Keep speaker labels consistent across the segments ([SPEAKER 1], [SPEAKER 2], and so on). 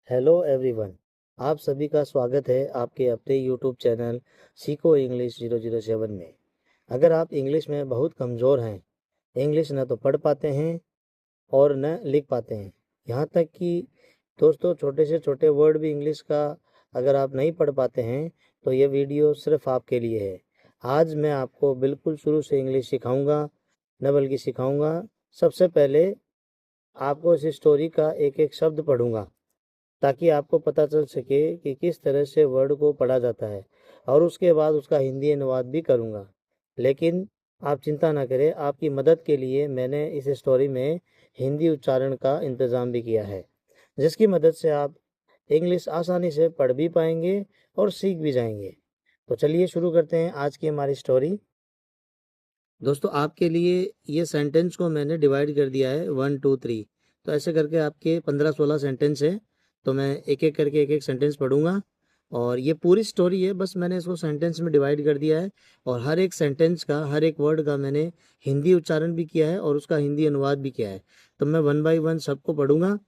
[SPEAKER 1] Hello everyone. आप सभी का स्वागत है आपके अपने यूट्यूब चैनल सीखो इंग्लिश 007 में। अगर आप इंग्लिश में बहुत कमज़ोर हैं, इंग्लिश न तो पढ़ पाते हैं और न लिख पाते हैं, यहाँ तक कि दोस्तों छोटे से छोटे वर्ड भी इंग्लिश का अगर आप नहीं पढ़ पाते हैं तो ये वीडियो सिर्फ आपके लिए है। आज मैं आपको बिल्कुल शुरू से इंग्लिश सिखाऊंगा, न बल्कि सिखाऊंगा। सबसे पहले आपको इस स्टोरी का एक एक शब्द पढ़ूंगा ताकि आपको पता चल सके कि किस तरह से वर्ड को पढ़ा जाता है, और उसके बाद उसका हिंदी अनुवाद भी करूँगा। लेकिन आप चिंता ना करें, आपकी मदद के लिए मैंने इस स्टोरी में हिंदी उच्चारण का इंतज़ाम भी किया है, जिसकी मदद से आप इंग्लिश आसानी से पढ़ भी पाएंगे और सीख भी जाएंगे। तो चलिए शुरू करते हैं आज की हमारी स्टोरी। दोस्तों आपके लिए ये सेंटेंस को मैंने डिवाइड कर दिया है 1 2 3। तो ऐसे करके आपके 15-16 सेंटेंस है। तो मैं एक एक करके एक एक सेंटेंस पढ़ूंगा और ये पूरी स्टोरी है, बस मैंने इसको सेंटेंस में डिवाइड कर दिया है। और हर एक सेंटेंस का, हर एक वर्ड का मैंने हिंदी उच्चारण भी किया है और उसका हिंदी अनुवाद भी किया है। तो मैं 1 बाय 1 सबको पढ़ूंगा।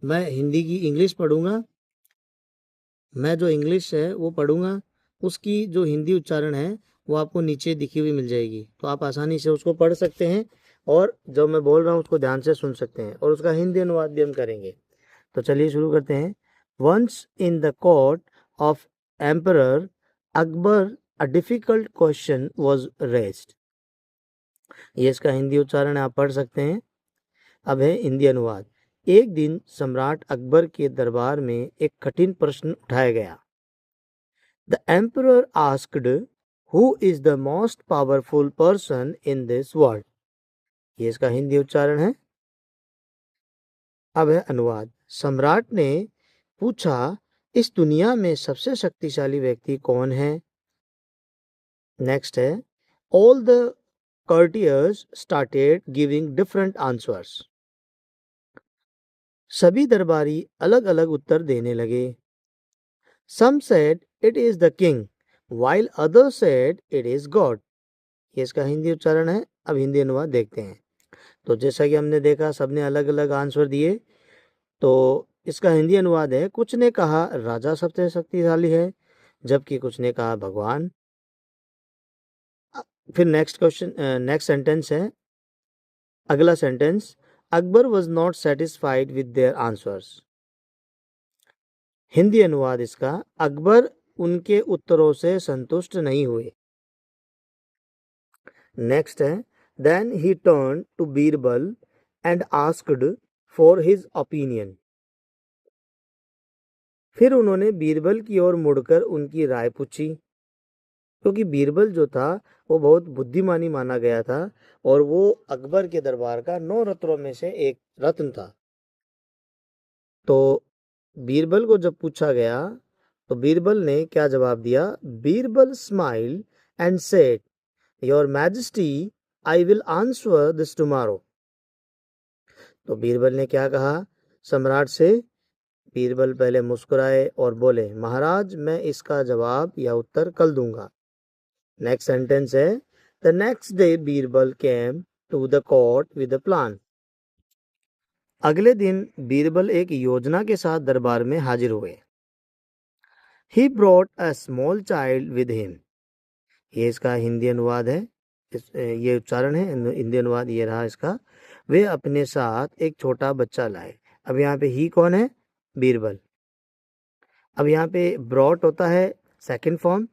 [SPEAKER 1] मैं हिंदी की इंग्लिश पढ़ूंगा, मैं जो इंग्लिश है वो पढ़ूंगा, उसकी जो हिंदी उच्चारण है वो आपको नीचे दिखी हुई मिल जाएगी, तो आप आसानी से उसको पढ़ सकते हैं और जो मैं बोल रहा हूँ उसको ध्यान से सुन सकते हैं, और उसका हिंदी अनुवाद भी हम करेंगे। तो चलिए शुरू करते हैं। Once in the court of emperor Akbar a difficult question was raised. ये इसका हिंदी उच्चारण है, आप पढ़ सकते हैं। अब है हिंदी अनुवाद। एक दिन सम्राट अकबर के दरबार में एक कठिन प्रश्न उठाया गया। The emperor asked, "Who is the most powerful person in this world?" ये इसका हिंदी उच्चारण है। अब है अनुवाद। सम्राट ने पूछा, इस दुनिया में सबसे शक्तिशाली व्यक्ति कौन है? नेक्स्ट है, All the courtiers started giving different answers. सभी दरबारी अलग अलग उत्तर देने लगे। Some said it is the king, while others said it is God. ये इसका हिंदी उच्चारण है। अब हिंदी अनुवाद देखते हैं। तो जैसा कि हमने देखा, सबने अलग अलग आंसर दिए। तो इसका हिंदी अनुवाद है, कुछ ने कहा राजा सबसे शक्तिशाली है, जबकि कुछ ने कहा भगवान। फिर नेक्स्ट क्वेश्चन, नेक्स्ट सेंटेंस है, अगला sentence, Akbar was not satisfied with their answers. Hindi अनुवाद इसका, अकबर उनके उत्तरों से संतुष्ट नहीं हुए। नेक्स्ट है, then he turn to Birbal and asked for his opinion. फिर उन्होंने बीरबल की ओर मुड़कर उनकी राय पूछी, क्योंकि बीरबल जो था वो बहुत बुद्धिमानी माना गया था और वो अकबर के दरबार का 9 रत्नों में से एक रत्न था। तो बीरबल को जब पूछा गया तो बीरबल ने क्या जवाब दिया? Birbal smile and said, your majesty, I will answer this tomorrow. तो बीरबल ने क्या कहा सम्राट से? बीरबल पहले मुस्कुराए और बोले, महाराज मैं इसका जवाब या उत्तर कल दूंगा। नेक्स्ट सेंटेंस है, the next day Birbal came to the court with a plan. अगले दिन बीरबल एक योजना के साथ दरबार में हाजिर हुए। He brought a small child with him. ये इसका हिंदी अनुवाद है, ये उच्चारण है, हिंदी अनुवाद ये रहा इसका। वे अपने साथ एक छोटा बच्चा लाए। अब यहाँ पे ही कौन है? बीरबल। अब यहाँ पे ब्रॉट होता है सेकंड फॉर्म,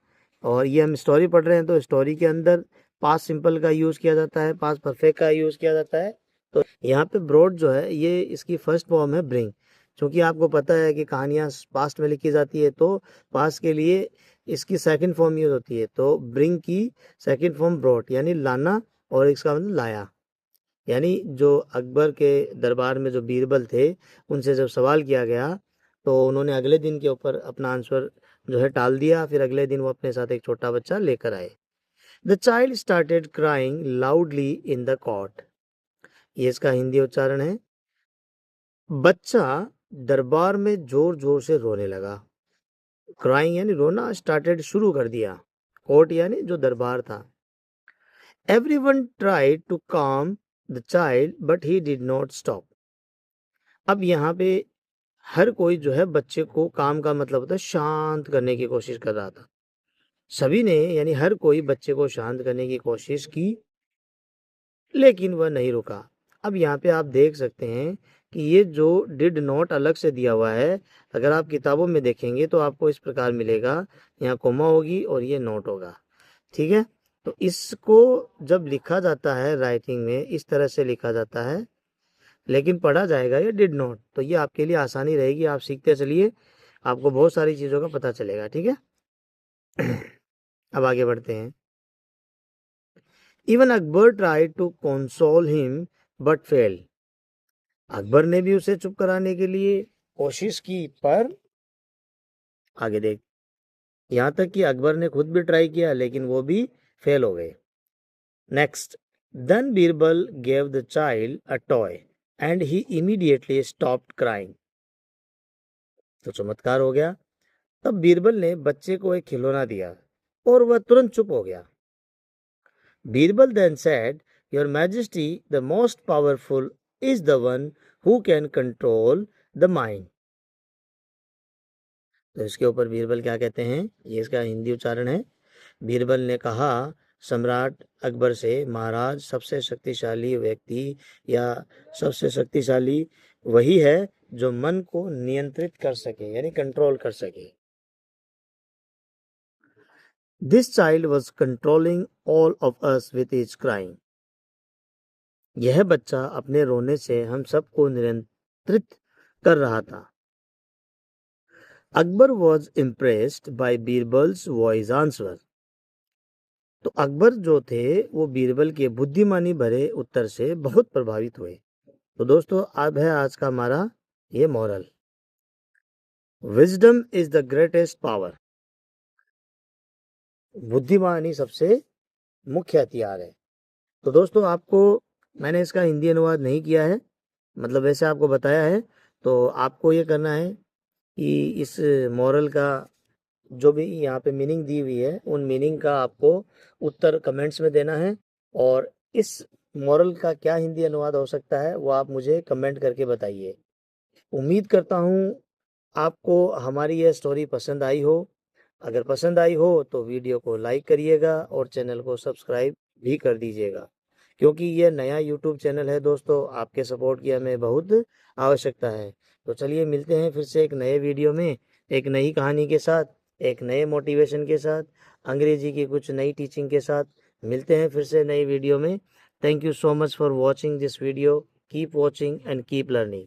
[SPEAKER 1] और ये हम स्टोरी पढ़ रहे हैं तो स्टोरी के अंदर पास्ट सिंपल का यूज़ किया जाता है, पास्ट परफेक्ट का यूज़ किया जाता है। तो यहाँ पे ब्रॉट जो है ये इसकी फर्स्ट फॉर्म है ब्रिंग। क्योंकि आपको पता है कि कहानियाँ पास्ट में लिखी जाती है तो पास्ट के लिए इसकी सेकंड फॉर्म यूज होती है। तो ब्रिंग की सेकंड फॉर्म ब्रॉट यानी लाना, और इसका मतलब लाया। यानी जो अकबर के दरबार में जो बीरबल थे उनसे जब सवाल किया गया तो उन्होंने अगले दिन के ऊपर अपना आंसर जो है टाल दिया। फिर अगले दिन वो अपने साथ एक छोटा बच्चा लेकर आए। The child started crying loudly in the court. ये इसका हिंदी उच्चारण है, बच्चा दरबार में जोर जोर से रोने लगा। क्राइंग यानी रोना, स्टार्टेड शुरू कर दिया, कोर्ट यानी जो दरबार था। एवरीवन ट्राइड टू काम the child but he did not stop. अब यहाँ पे हर कोई जो है बच्चे को, काम का मतलब होता है शांत करने की कोशिश कर रहा था। सभी ने यानी हर कोई बच्चे को शांत करने की कोशिश की, लेकिन वह नहीं रुका। अब यहाँ पे आप देख सकते हैं कि ये जो डिड नॉट अलग से दिया हुआ है, अगर आप किताबों में देखेंगे तो आपको इस प्रकार मिलेगा, यहाँ कोमा होगी और ये नोट होगा, ठीक है। तो इसको जब लिखा जाता है राइटिंग में, इस तरह से लिखा जाता है, लेकिन पढ़ा जाएगा ये डिड नॉट। तो ये आपके लिए आसानी रहेगी, आप सीखते चलिए, आपको बहुत सारी चीज़ों का पता चलेगा, ठीक है। अब आगे बढ़ते हैं। Even Akbar tried to console him but fail. Akbar ने भी उसे चुप कराने के लिए कोशिश की, पर आगे देख, यहाँ तक कि अकबर ने खुद भी ट्राई किया, लेकिन वो भी फेल हो गए। Next, then Birbal gave the child a toy and he immediately stopped crying. तो चमत्कार हो गया। तब बीरबल ने बच्चे को एक खिलौना दिया और वह तुरंत चुप हो गया। Birbal then said, Your Majesty, the most powerful is the one who can control the mind. तो इसके ऊपर बीरबल क्या कहते हैं, ये इसका हिंदी उच्चारण है। बीरबल ने कहा सम्राट अकबर से, महाराज, सबसे शक्तिशाली व्यक्ति या सबसे शक्तिशाली वही है जो मन को नियंत्रित कर सके, यानी कंट्रोल कर सके। This child was controlling all of us with his crying. यह बच्चा अपने रोने से हम सबको नियंत्रित कर रहा था। Akbar was impressed by Birbal's voice answer. तो अकबर जो थे वो बीरबल के बुद्धिमानी भरे उत्तर से बहुत प्रभावित हुए। तो दोस्तों, अब है आज का हमारा ये moral. Wisdom is the greatest power. बुद्धिमानी सबसे मुख्य हथियार है। तो दोस्तों, आपको मैंने इसका हिंदी अनुवाद नहीं किया है, मतलब वैसे आपको बताया है। तो आपको ये करना है कि इस मॉरल का जो भी यहाँ पे मीनिंग दी हुई है, उन मीनिंग का आपको उत्तर कमेंट्स में देना है, और इस मॉरल का क्या हिंदी अनुवाद हो सकता है वो आप मुझे कमेंट करके बताइए। उम्मीद करता हूँ आपको हमारी यह स्टोरी पसंद आई हो। अगर पसंद आई हो तो वीडियो को लाइक करिएगा और चैनल को सब्सक्राइब भी कर दीजिएगा, क्योंकि यह नया यूट्यूब चैनल है दोस्तों, आपके सपोर्ट की हमें बहुत आवश्यकता है। तो चलिए मिलते हैं फिर से एक नए वीडियो में, एक नई कहानी के साथ, एक नए मोटिवेशन के साथ, अंग्रेजी की कुछ नई टीचिंग के साथ। मिलते हैं फिर से नई वीडियो में। Thank you so much for watching this video. Keep watching and keep learning.